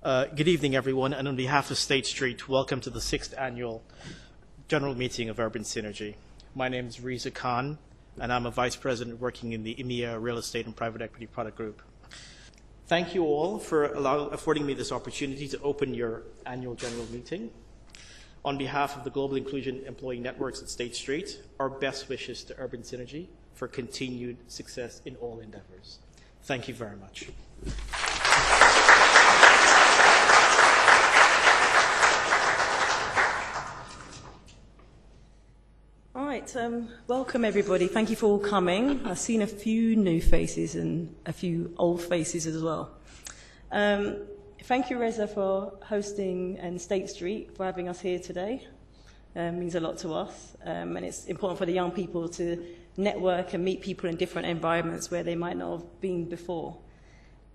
Good evening, everyone, and on behalf of State Street, welcome to the 6th Annual General Meeting of Urban Synergy. My name is Riza Khan, and I'm a Vice President working in the EMEA Real Estate and Private Equity Product Group. Thank you all for affording me this opportunity to open your annual general meeting. On behalf of the Global Inclusion Employee Networks at State Street, our best wishes to Urban Synergy for continued success in all endeavors. Thank you very much. All right, welcome everybody. Thank you for all coming. I've seen a few new faces and a few old faces as well. Thank you, Reza, for hosting and State Street for having us here today. It means a lot to us, and it's important for the young people to network and meet people in different environments where they might not have been before.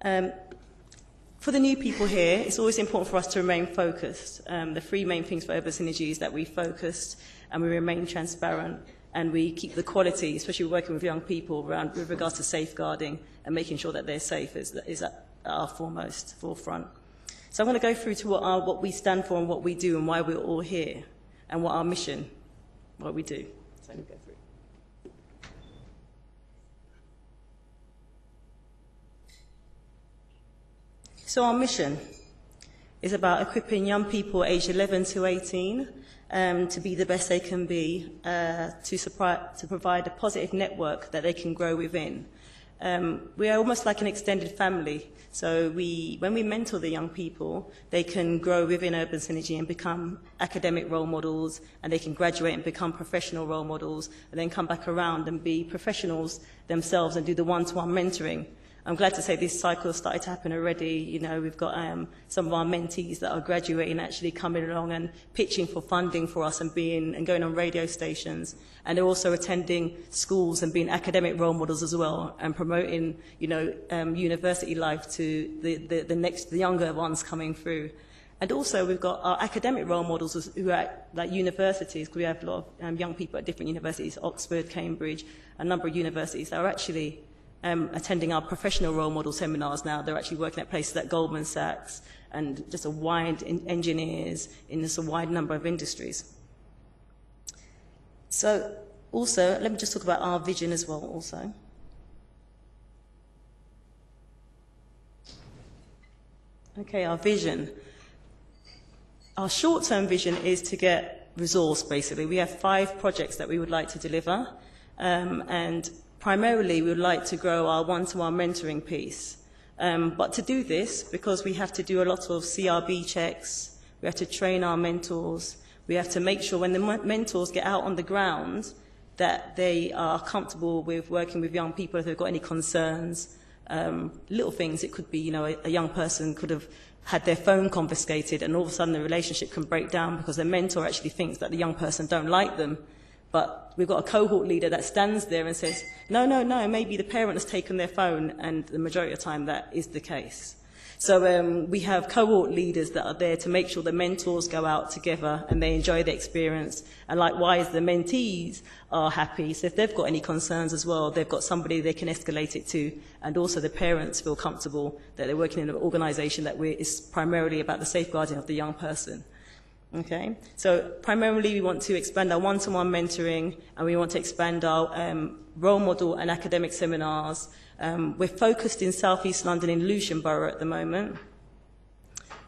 For the new people here, it's always important for us to remain focused. The three main things for Urban Synergy is that we focused and we remain transparent and we keep the quality, especially working with young people around with regards to safeguarding and making sure that they're safe is at our forefront. So I'm going to go through to what we stand for and what we do and why we're all here and what our mission, what we do. So let me go through. So our mission is about equipping young people aged 11 to 18 to be the best they can be, to provide a positive network that they can grow within. We are almost like an extended family. So when we mentor the young people, they can grow within Urban Synergy and become academic role models, and they can graduate and become professional role models, and then come back around and be professionals themselves and do the one-to-one mentoring. I'm glad to say this cycle has started to happen already. You know, we've got some of our mentees that are graduating actually coming along and pitching for funding for us and going on radio stations. And they're also attending schools and being academic role models as well and promoting, university life to the younger ones coming through. And also we've got our academic role models who are at like universities, because we have a lot of young people at different universities, Oxford, Cambridge, a number of universities that are actually attending our professional role model seminars now. They're actually working at places like Goldman Sachs and just a wide engineers in just a wide number of industries. So also, let me just talk about our vision as well also. Okay, our vision. Our short-term vision is to get resource, basically. We have 5 projects that we would like to deliver, and primarily, we would like to grow our one-to-one mentoring piece. But to do this, because we have to do a lot of CRB checks, we have to train our mentors, we have to make sure when the mentors get out on the ground that they are comfortable with working with young people if they've got any concerns. Little things, it could be, a young person could have had their phone confiscated and all of a sudden the relationship can break down because the mentor actually thinks that the young person don't like them. But we've got a cohort leader that stands there and says, no, maybe the parent has taken their phone, and the majority of the time that is the case. So we have cohort leaders that are there to make sure the mentors go out together and they enjoy the experience. And likewise, the mentees are happy. So if they've got any concerns as well, they've got somebody they can escalate it to. And also the parents feel comfortable that they're working in an organisation that is primarily about the safeguarding of the young person. Okay, so primarily we want to expand our one-to-one mentoring and we want to expand our role model and academic seminars. We're focused in South East London in Lewisham Borough at the moment.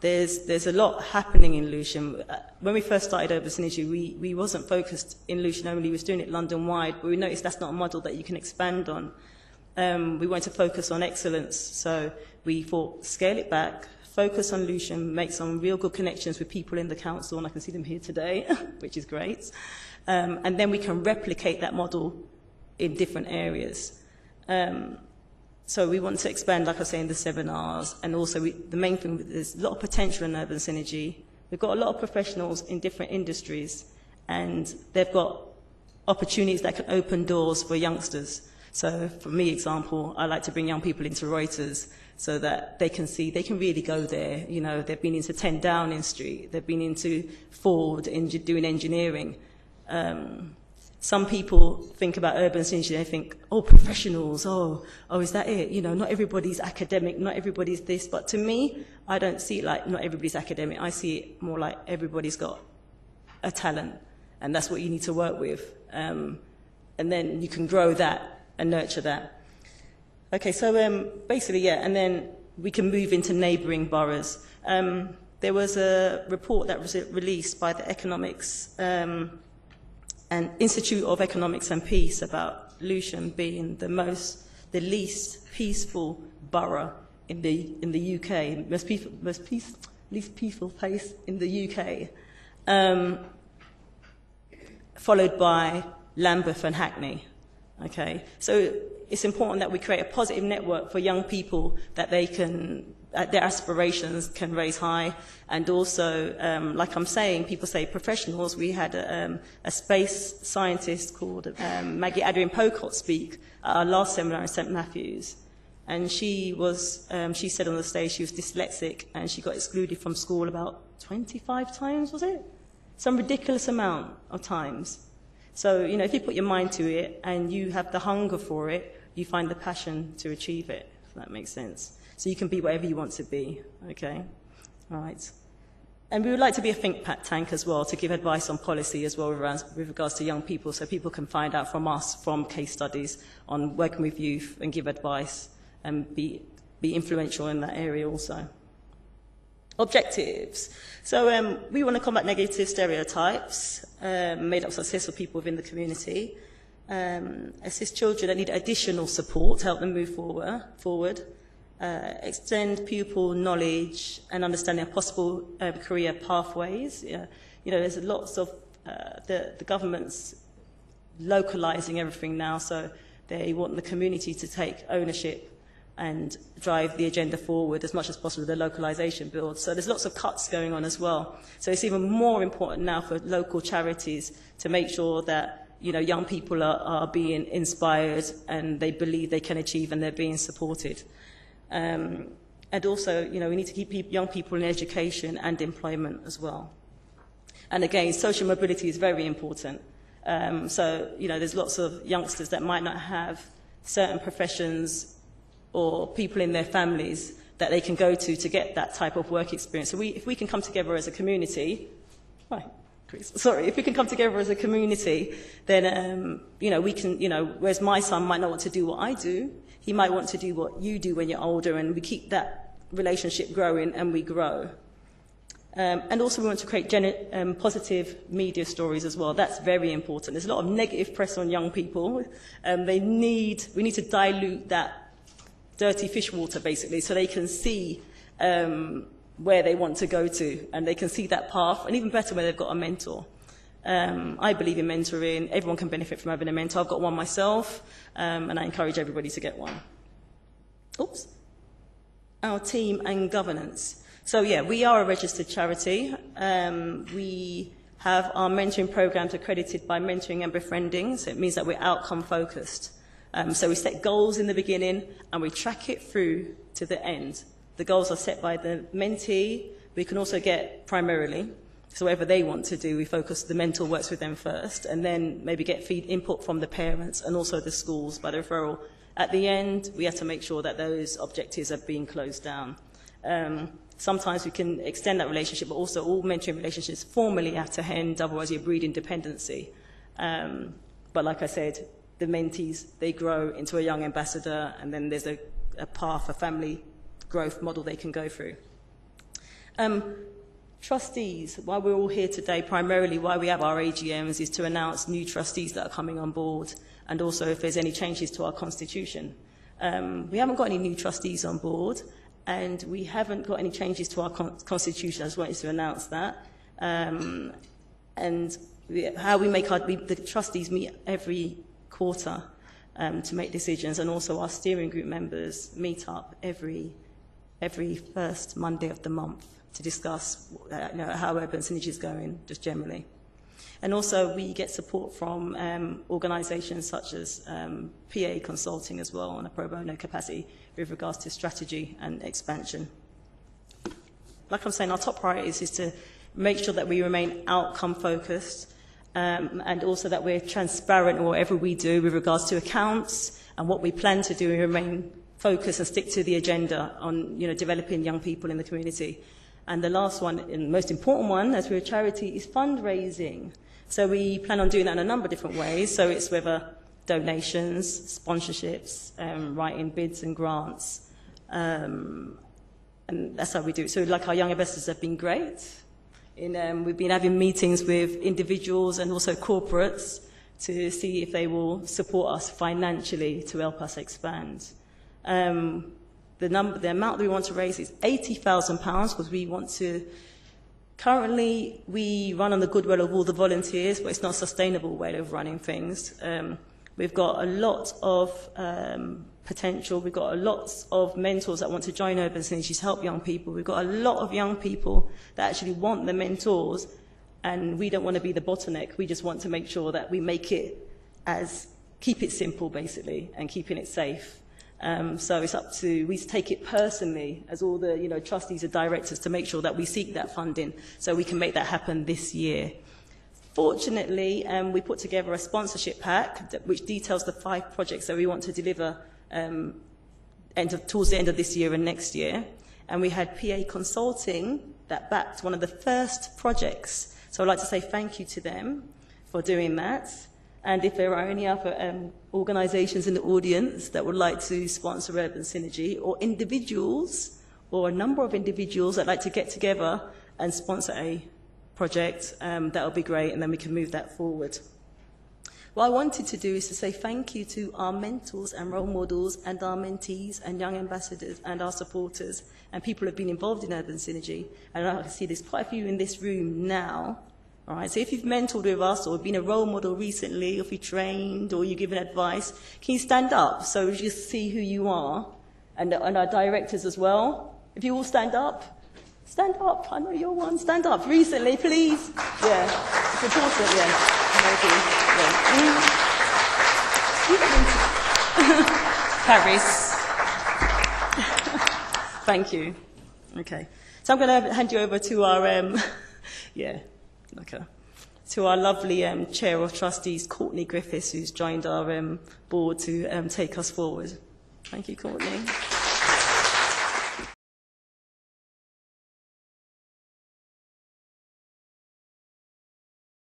There's a lot happening in Lewisham. When we first started Urban Synergy, we wasn't focused in Lewisham only, we was doing it London-wide, but we noticed that's not a model that you can expand on. We want to focus on excellence, so we thought scale it back, focus on Lewisham, make some real good connections with people in the council, and I can see them here today, which is great. And then we can replicate that model in different areas. So we want to expand, like I say, in the seminars, and also the main thing, there's a lot of potential in Urban Synergy. We've got a lot of professionals in different industries, and they've got opportunities that can open doors for youngsters. So for me, example, I like to bring young people into Reuters, so that they can see, they can really go there. They've been into 10 Downing Street, they've been into Ford doing engineering. some people think about urban synergy, they think, oh, professionals, oh, is that it? You know, not everybody's academic, not everybody's this. But to me, I don't see it like not everybody's academic. I see it more like everybody's got a talent, and that's what you need to work with. And then you can grow that and nurture that. Okay, so basically, yeah, and then we can move into neighbouring boroughs. There was a report that was released by the Economics and Institute of Economics and Peace about Lewisham being the least peaceful borough in the UK, least peaceful place in the UK, followed by Lambeth and Hackney. Okay, so it's important that we create a positive network for young people that they can, their aspirations can raise high. And also, like I'm saying, people say professionals. We had a space scientist called Maggie Adrian-Pocott speak at our last seminar in St Matthews. And she said on the stage she was dyslexic and she got excluded from school about 25 times, was it? Some ridiculous amount of times. So, you know, if you put your mind to it and you have the hunger for it, you find the passion to achieve it, if that makes sense. So you can be whatever you want to be, okay? All right. And we would like to be a think tank as well, to give advice on policy as well with regards to young people, so people can find out from us, from case studies, on working with youth and give advice and be influential in that area also. Objectives. So we want to combat negative stereotypes made up of successful people within the community, assist children that need additional support, help them move forward, extend pupil knowledge and understanding of possible career pathways. You know, there's lots of, the government's localising everything now, so they want the community to take ownership and drive the agenda forward as much as possible with the localisation build. So there's lots of cuts going on as well. So it's even more important now for local charities to make sure that, you know, young people are being inspired and they believe they can achieve and they're being supported. And also, you know, we need to keep young people in education and employment as well. And again, social mobility is very important. So, you know, there's lots of youngsters that might not have certain professions or people in their families that they can go to get that type of work experience. So if we can come together as a community, if we can come together as a community, then, you know, we can, you know, whereas my son might not want to do what I do, he might want to do what you do when you're older, and we keep that relationship growing and we grow. And also we want to create positive media stories as well. That's very important. There's a lot of negative press on young people. We need to dilute that dirty fish water, basically, so they can see where they want to go to, and they can see that path, and even better where they've got a mentor. I believe in mentoring. Everyone can benefit from having a mentor. I've got one myself, and I encourage everybody to get one. Oops. Our team and governance. So yeah, we are a registered charity. We have our mentoring programs accredited by Mentoring and Befriending, so it means that we're outcome focused. So we set goals in the beginning and we track it through to the end. The goals are set by the mentee. We can also get primarily, so whatever they want to do, we focus, the mentor works with them first, and then maybe get input from the parents and also the schools by the referral. At the end, we have to make sure that those objectives are being closed down. Sometimes we can extend that relationship, but also all mentoring relationships formally have to end, otherwise you're breeding dependency. But like I said, the mentees, they grow into a young ambassador, and then there's a path, a family growth model they can go through. Trustees, why we're all here today, primarily why we have our AGMs, is to announce new trustees that are coming on board, and also if there's any changes to our constitution. We haven't got any new trustees on board, and we haven't got any changes to our constitution. I just wanted to announce that. And how we make the trustees meet every quarter to make decisions, and also our steering group members meet up every first Monday of the month to discuss how urban synergy is going, just generally. And also we get support from organisations such as PA Consulting as well on a pro bono capacity with regards to strategy and expansion. Like I'm saying, our top priorities is to make sure that we remain outcome focused and also that we're transparent in whatever we do with regards to accounts and what we plan to do and remain focused and stick to the agenda on developing young people in the community. And the last one, and most important one, as we're a charity, is fundraising. So we plan on doing that in a number of different ways. So it's whether donations, sponsorships, writing bids and grants. And that's how we do it. So like our young investors have been great. We've been having meetings with individuals and also corporates to see if they will support us financially to help us expand. The amount that we want to raise is £80,000 because we want to. Currently, we run on the goodwill of all the volunteers, but it's not a sustainable way of running things. We've got a lot of potential. We've got a lot of mentors that want to join Urban Synergies to help young people. We've got a lot of young people that actually want the mentors, and we don't want to be the bottleneck. We just want to make sure that we keep it simple, basically, and keeping it safe. So it's up to, we take it personally as all the trustees and directors to make sure that we seek that funding so we can make that happen this year. Fortunately, we put together a sponsorship pack which details the 5 projects that we want to deliver towards the end of this year and next year. And we had PA Consulting that backed one of the first projects. So I'd like to say thank you to them for doing that. And if there are any other organisations in the audience that would like to sponsor Urban Synergy, or individuals, or a number of individuals that like to get together and sponsor a project, that would be great, and then we can move that forward. What I wanted to do is to say thank you to our mentors and role models and our mentees and young ambassadors and our supporters and people who have been involved in Urban Synergy. And I can see there's quite a few in this room now. All right, so if you've mentored with us or been a role model recently, or if you trained or you've given advice, can you stand up so we just see who you are? And our directors as well. If you all stand up. Stand up. I know you're one. Stand up. Recently, please. Yeah. It's important, yeah. Maybe. Yeah. Paris. Thank you. Okay. So I'm going to hand you over to our, to our lovely Chair of Trustees, Courtney Griffiths, who's joined our board to take us forward. Thank you, Courtney.